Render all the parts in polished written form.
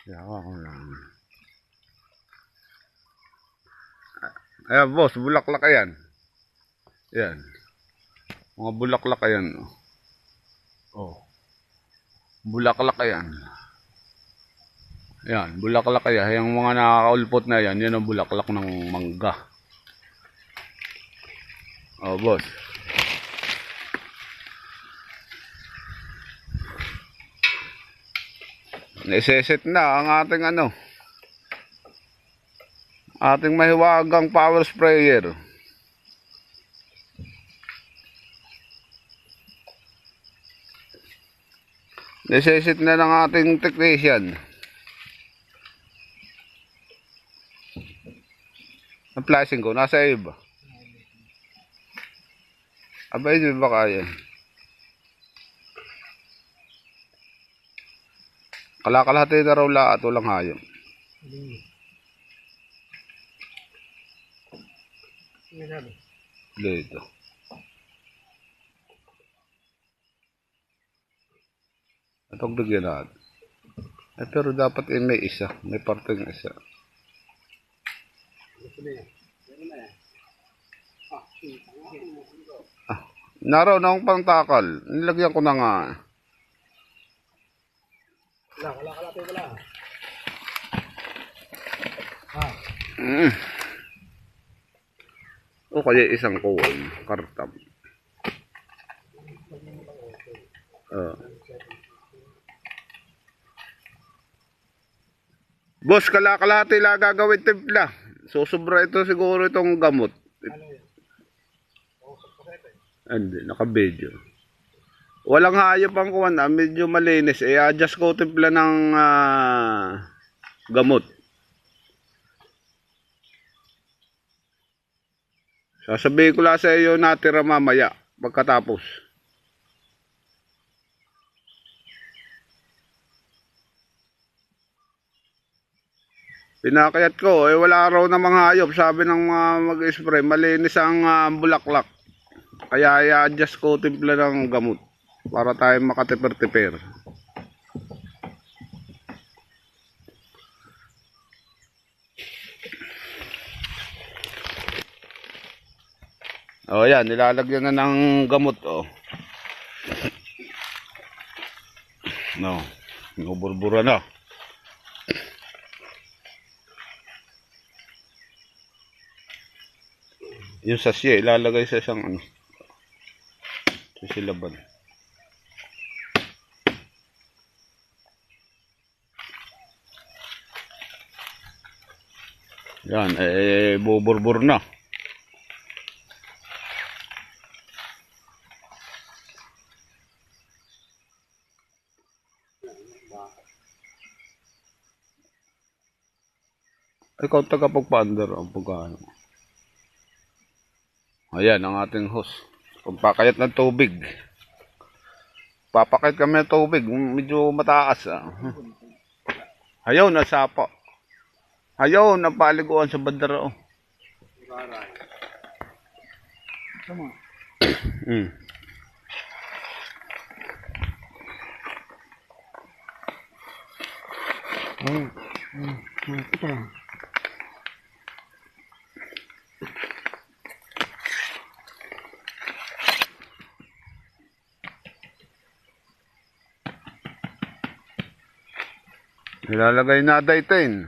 Yawa ko lang. Ayan, boss, bulaklak ayan. Ayan. Mga bulaklak ayan. Oh. Bulaklak ayan. Ayan, bulaklak ayan. Yung mga nakakaulpot na yan, yan ang bulaklak ng mangga. Oh, boss. Naiseset na ang ating ating mahiwagang power sprayer. Naiseset na ng ating technician. Ang flashing ko, nasa iyo ba? Abay, di ba kaya? Kalakalahati na raw lahat, walang hayop. Dito. Itong bigyan natin. Pero dapat may isa. May parteng isa. Naraw na akong pangtakal. Nilagyan ko na nga. Wala. O kaya isang kuwan. Kartam. Boss, kalakalahati lang gagawin timpla. Susubra ito siguro itong gamot. Hindi, naka-video. Walang hayop ang kuwan, medyo malinis. Adjust ko timpla ng gamot. Sasabihin ko lang sa iyo natira mamaya pagkatapos. Pinakayat ko, wala raw na mga hayop. Sabi ng mga mag-spray, malinis ang bulaklak. Kaya i-adjust ko timpla ng gamot para tayo makatiper-tiper. O yan, nilalagyan na ng gamot. No, nuburbura na. Yung sasya, ilalagay sa isang sisilaban. Yan, buburbur na. Ikaw tagapagpaandar ang pagkano. Ayan ang ating hose. Pagpakayat ng tubig. Papakayat kami ng tubig. Medyo mataas. Ayaw na sapa. Ayaw na paliguan sa bandara. Tama. Ito. Ilalagay na daytin.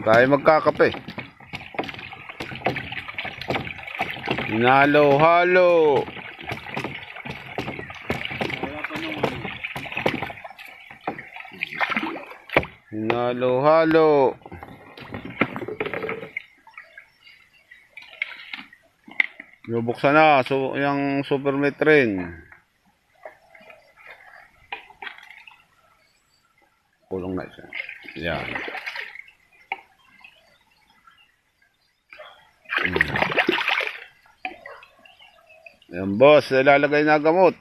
Tayo magkakape. Hinalo-halo. Hinalo-halo. Bubuksan na yung super metrin. Kulong na siya. Yan. Yan boss, ilalagay na gamot.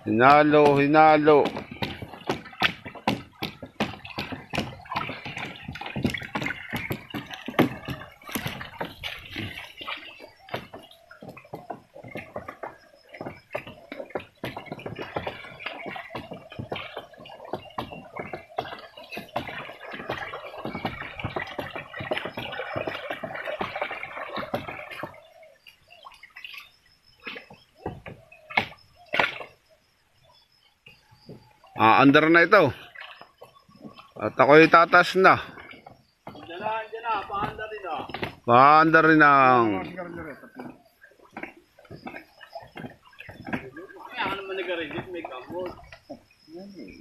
Hinalo. Under na ito. At ako'y tatas na. Diyan na, paanda rin ah. Paandar rin ang... Kaya ka naman nag-ready, may gamot.